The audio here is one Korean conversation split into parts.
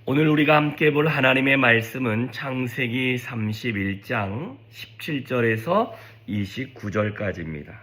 오늘 우리가 함께 볼 하나님의 말씀은 창세기 31장 17절에서 29절까지입니다.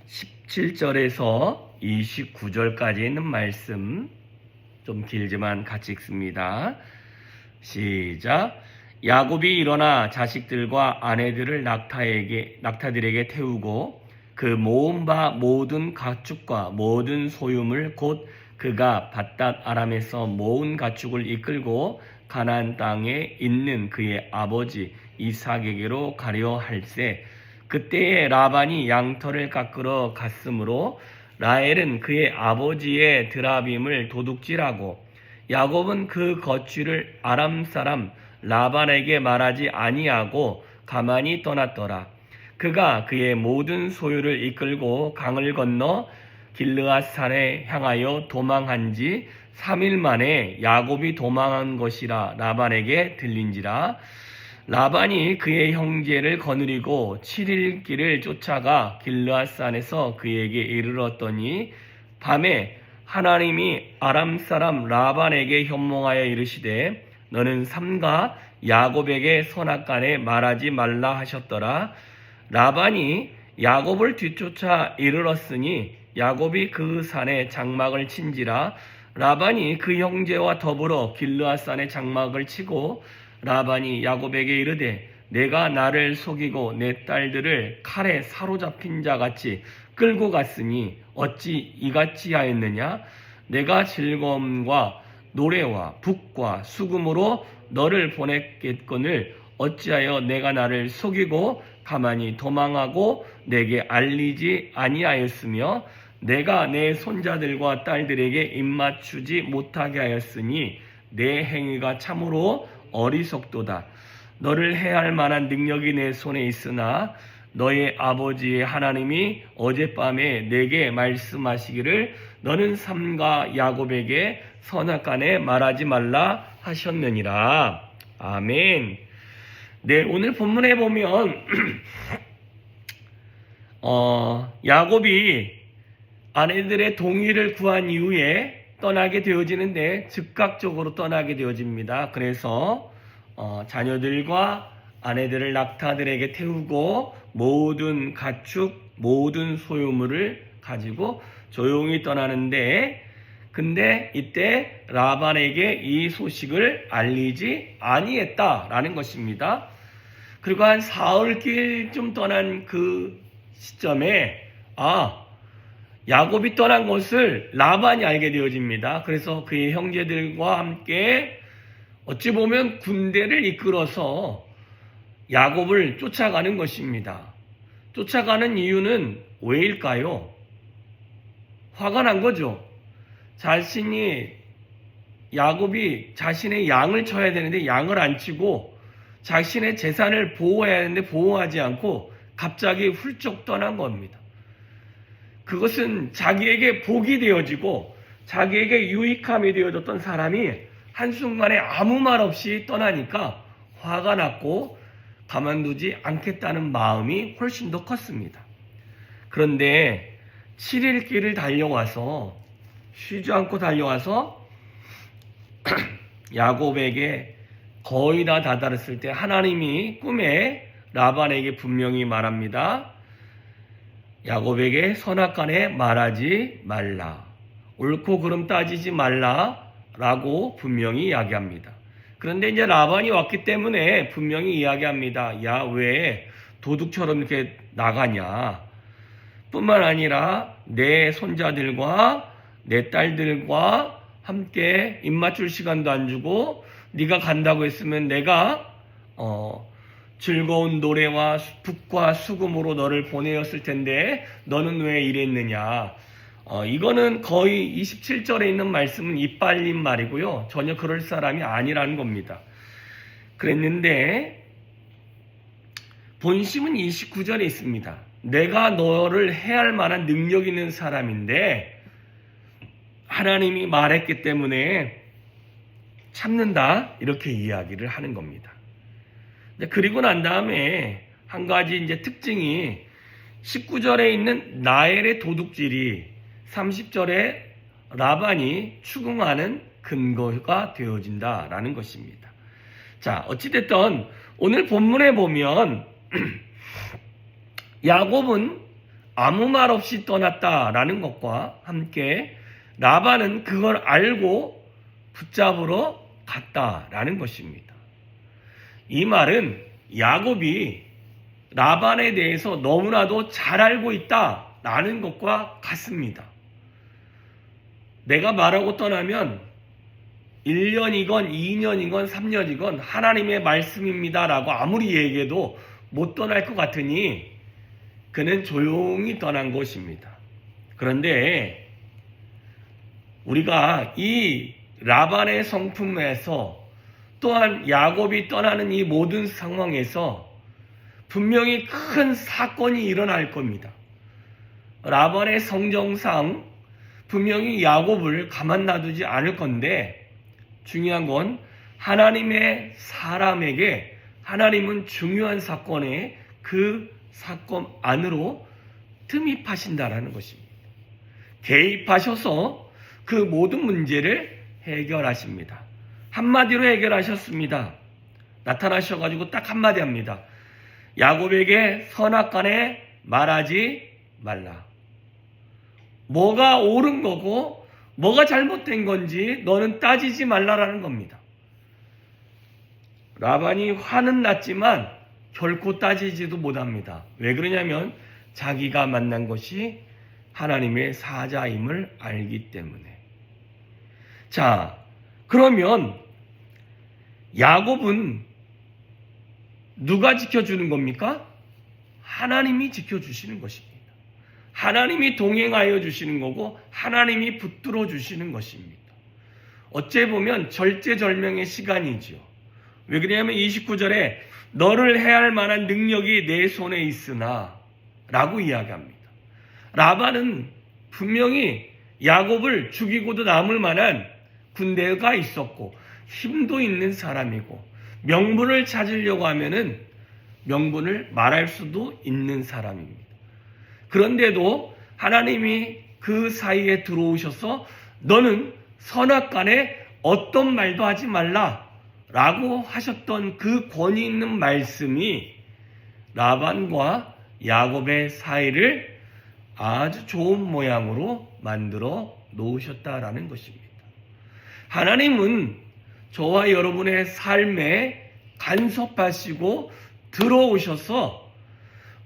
17절에서 29절까지 있는 말씀 좀 길지만 같이 읽습니다. 시작. 야곱이 일어나 자식들과 아내들을 낙타들에게 태우고 그 모은 바 모든 가축과 모든 소유물 곧 그가 밧닷 아람에서 모은 가축을 이끌고 가나안 땅에 있는 그의 아버지 이삭에게로 가려 할세. 그때에 라반이 양털을 깎으러 갔으므로 라헬은 그의 아버지의 드라빔을 도둑질하고 야곱은 그 거취를 아람 사람 라반에게 말하지 아니하고 가만히 떠났더라. 그가 그의 모든 소유를 이끌고 강을 건너 길르앗산에 향하여 도망한 지 3일 만에 야곱이 도망한 것이라 라반에게 들린지라. 라반이 그의 형제를 거느리고 7일 길을 쫓아가 길르앗산에서 그에게 이르렀더니 밤에 하나님이 아람 사람 라반에게 현몽하여 이르시되 너는 삼가 야곱에게 선악간에 말하지 말라 하셨더라. 라반이 야곱을 뒤쫓아 이르렀으니 야곱이 그 산에 장막을 친지라. 라반이 그 형제와 더불어 길르앗산에 장막을 치고 라반이 야곱에게 이르되 내가 나를 속이고 내 딸들을 칼에 사로잡힌 자같이 끌고 갔으니 어찌 이같이 하였느냐. 내가 즐거움과 노래와 북과 수금으로 너를 보냈겠거늘 어찌하여 내가 나를 속이고 가만히 도망하고 내게 알리지 아니하였으며 내가 내 손자들과 딸들에게 입맞추지 못하게 하였으니 내 행위가 참으로 어리석도다. 너를 해할 만한 능력이 내 손에 있으나 너의 아버지의 하나님이 어젯밤에 내게 말씀하시기를 너는 삼가 야곱에게 선악간에 말하지 말라 하셨느니라. 아멘. 네, 오늘 본문에 보면 야곱이 아내들의 동의를 구한 이후에 떠나게 되어지는데 즉각적으로 떠나게 되어집니다. 그래서 자녀들과 아내들을 낙타들에게 태우고 모든 가축, 모든 소유물을 가지고 조용히 떠나는데 근데 이때 라반에게 이 소식을 알리지 아니했다라는 것입니다. 그리고 한 사흘길쯤 떠난 그 시점에 야곱이 떠난 것을 라반이 알게 되어집니다. 그래서 그의 형제들과 함께 어찌 보면 군대를 이끌어서 야곱을 쫓아가는 것입니다. 쫓아가는 이유는 왜일까요? 화가 난 거죠. 야곱이 자신의 양을 쳐야 되는데 양을 안 치고 자신의 재산을 보호해야 되는데 보호하지 않고 갑자기 훌쩍 떠난 겁니다. 그것은 자기에게 복이 되어지고 자기에게 유익함이 되어졌던 사람이 한순간에 아무 말 없이 떠나니까 화가 났고 가만두지 않겠다는 마음이 훨씬 더 컸습니다. 그런데 7일 길을 달려와서 쉬지 않고 달려와서 야곱에게 거의 다 다다랐을 때 하나님이 꿈에 라반에게 분명히 말합니다. 야곱에게 선악간에 말하지 말라. 옳고 그름 따지지 말라. 라고 분명히 이야기합니다. 그런데 이제 라반이 왔기 때문에 분명히 이야기합니다. 야, 왜 도둑처럼 이렇게 나가냐. 뿐만 아니라 내 손자들과 내 딸들과 함께 입맞출 시간도 안 주고 네가 간다고 했으면 내가 즐거운 노래와 북과 수금으로 너를 보내었을 텐데 너는 왜 이랬느냐. 이거는 거의 27절에 있는 말씀은 이빨린 말이고요. 전혀 그럴 사람이 아니라는 겁니다. 그랬는데 본심은 29절에 있습니다. 내가 너를 해할 만한 능력 있는 사람인데 하나님이 말했기 때문에 참는다. 이렇게 이야기를 하는 겁니다. 그리고 난 다음에 한 가지 이제 특징이 19절에 있는 라헬의 도둑질이 30절에 라반이 추궁하는 근거가 되어진다라는 것입니다. 자, 어찌됐든 오늘 본문에 보면 야곱은 아무 말 없이 떠났다라는 것과 함께 라반은 그걸 알고 붙잡으러 갔다라는 것입니다. 이 말은 야곱이 라반에 대해서 너무나도 잘 알고 있다라는 것과 같습니다. 내가 말하고 떠나면 1년이건 2년이건 3년이건 하나님의 말씀입니다라고 아무리 얘기해도 못 떠날 것 같으니 그는 조용히 떠난 것입니다. 그런데 우리가 이 라반의 성품에서 또한 야곱이 떠나는 이 모든 상황에서 분명히 큰 사건이 일어날 겁니다. 라반의 성정상 분명히 야곱을 가만 놔두지 않을 건데 중요한 건 하나님의 사람에게 하나님은 중요한 사건에 그 사건 안으로 틈입하신다라는 것입니다. 개입하셔서 그 모든 문제를 해결하십니다. 한마디로 해결하셨습니다. 나타나셔가지고 딱 한마디 합니다. 야곱에게 선악간에 말하지 말라. 뭐가 옳은 거고 뭐가 잘못된 건지 너는 따지지 말라라는 겁니다. 라반이 화는 났지만 결코 따지지도 못합니다. 왜 그러냐면 자기가 만난 것이 하나님의 사자임을 알기 때문에. 자, 그러면 야곱은 누가 지켜주는 겁니까? 하나님이 지켜주시는 것입니다. 하나님이 동행하여 주시는 거고 하나님이 붙들어 주시는 것입니다. 어째 보면 절제절명의 시간이지요. 왜 그러냐면 29절에 너를 해할 만한 능력이 내 손에 있으나 라고 이야기합니다. 라반은 분명히 야곱을 죽이고도 남을 만한 군대가 있었고 힘도 있는 사람이고 명분을 찾으려고 하면은 명분을 말할 수도 있는 사람입니다. 그런데도 하나님이 그 사이에 들어오셔서 너는 선악간에 어떤 말도 하지 말라 라고 하셨던 그 권위 있는 말씀이 라반과 야곱의 사이를 아주 좋은 모양으로 만들어 놓으셨다라는 것입니다. 하나님은 저와 여러분의 삶에 간섭하시고 들어오셔서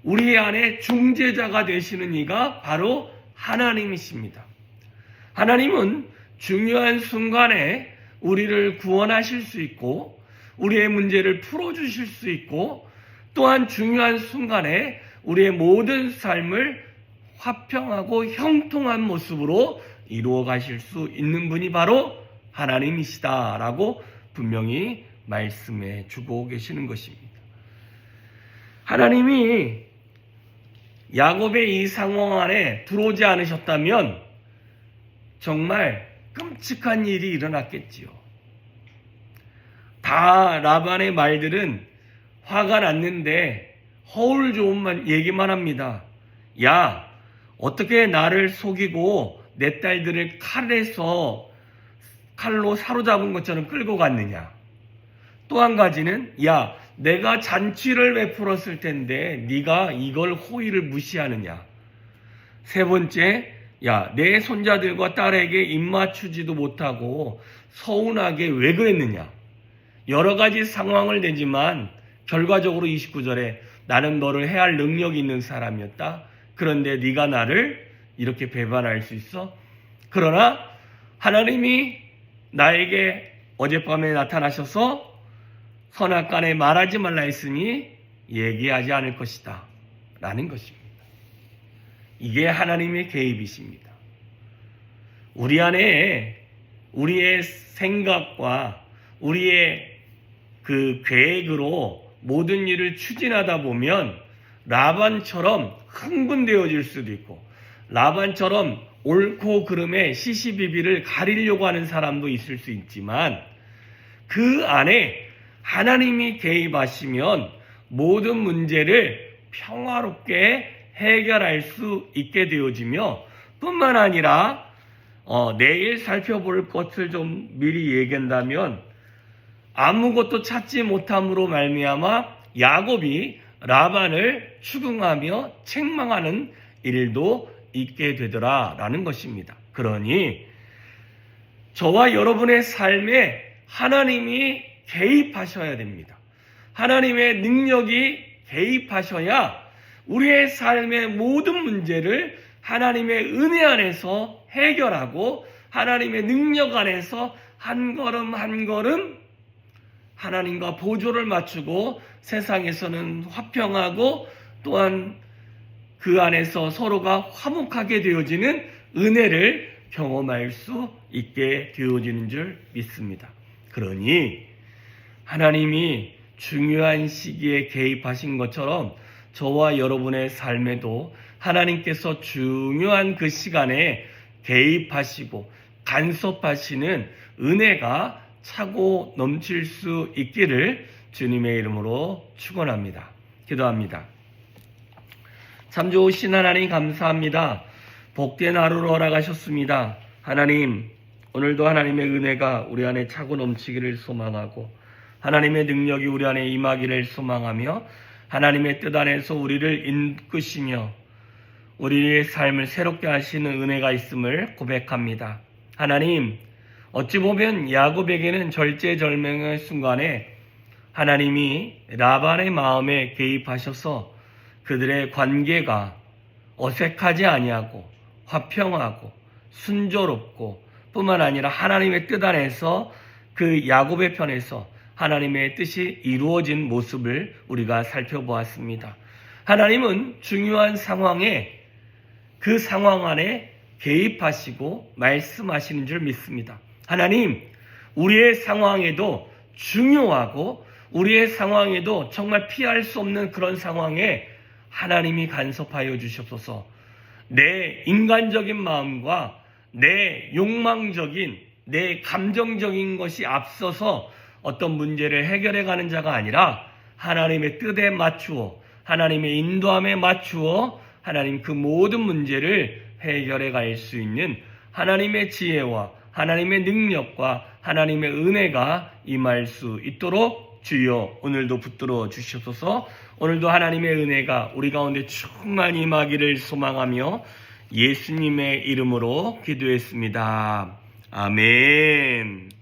우리 안에 중재자가 되시는 이가 바로 하나님이십니다. 하나님은 중요한 순간에 우리를 구원하실 수 있고 우리의 문제를 풀어주실 수 있고 또한 중요한 순간에 우리의 모든 삶을 화평하고 형통한 모습으로 이루어 가실 수 있는 분이 바로 하나님이시다라고 분명히 말씀해 주고 계시는 것입니다. 하나님이 야곱의 이 상황 안에 들어오지 않으셨다면 정말 끔찍한 일이 일어났겠지요. 다 라반의 말들은 화가 났는데 허울 좋은 얘기만 합니다. 야, 어떻게 나를 속이고 내 딸들을 칼로 사로잡은 것처럼 끌고 갔느냐. 또 한 가지는 야, 내가 잔치를 베풀었을 텐데 네가 이걸 호의를 무시하느냐. 세 번째, 야, 내 손자들과 딸에게 입맞추지도 못하고 서운하게 왜 그랬느냐. 여러 가지 상황을 내지만 결과적으로 29절에 나는 너를 해할 능력이 있는 사람이었다. 그런데 네가 나를 이렇게 배반할 수 있어? 그러나 하나님이 나에게 어젯밤에 나타나셔서 선악간에 말하지 말라 했으니 얘기하지 않을 것이다 라는 것입니다. 이게 하나님의 개입이십니다. 우리 안에 우리의 생각과 우리의 그 계획으로 모든 일을 추진하다 보면 라반처럼 흥분되어질 수도 있고 라반처럼 옳고 그름의 시시비비를 가리려고 하는 사람도 있을 수 있지만 그 안에 하나님이 개입하시면 모든 문제를 평화롭게 해결할 수 있게 되어지며 뿐만 아니라 내일 살펴볼 것을 좀 미리 얘기한다면 아무것도 찾지 못함으로 말미암아 야곱이 라반을 추궁하며 책망하는 일도 있게 되더라라는 것입니다. 그러니 저와 여러분의 삶에 하나님이 개입하셔야 됩니다. 하나님의 능력이 개입하셔야 우리의 삶의 모든 문제를 하나님의 은혜 안에서 해결하고 하나님의 능력 안에서 한 걸음 한 걸음 하나님과 보조를 맞추고 세상에서는 화평하고 또한 그 안에서 서로가 화목하게 되어지는 은혜를 경험할 수 있게 되어지는 줄 믿습니다. 그러니 하나님이 중요한 시기에 개입하신 것처럼 저와 여러분의 삶에도 하나님께서 중요한 그 시간에 개입하시고 간섭하시는 은혜가 차고 넘칠 수 있기를 주님의 이름으로 축원합니다. 기도합니다. 참 좋으신 하나님 감사합니다. 복된 하루를 허락하셨습니다. 하나님, 오늘도 하나님의 은혜가 우리 안에 차고 넘치기를 소망하고 하나님의 능력이 우리 안에 임하기를 소망하며 하나님의 뜻 안에서 우리를 이끄시며 우리의 삶을 새롭게 하시는 은혜가 있음을 고백합니다. 하나님, 어찌 보면 야곱에게는 절제절명의 순간에 하나님이 라반의 마음에 개입하셔서 그들의 관계가 어색하지 아니하고 화평하고 순조롭고 뿐만 아니라 하나님의 뜻 안에서 그 야곱의 편에서 하나님의 뜻이 이루어진 모습을 우리가 살펴보았습니다. 하나님은 중요한 상황에 그 상황 안에 개입하시고 말씀하시는 줄 믿습니다. 하나님, 우리의 상황에도 중요하고 우리의 상황에도 정말 피할 수 없는 그런 상황에 하나님이 간섭하여 주시옵소서. 내 인간적인 마음과 내 욕망적인 내 감정적인 것이 앞서서 어떤 문제를 해결해가는 자가 아니라 하나님의 뜻에 맞추어 하나님의 인도함에 맞추어 하나님 그 모든 문제를 해결해 갈 수 있는 하나님의 지혜와 하나님의 능력과 하나님의 은혜가 임할 수 있도록 주여 오늘도 붙들어 주시옵소서. 오늘도 하나님의 은혜가 우리 가운데 충만히 임하기를 소망하며 예수님의 이름으로 기도했습니다. 아멘.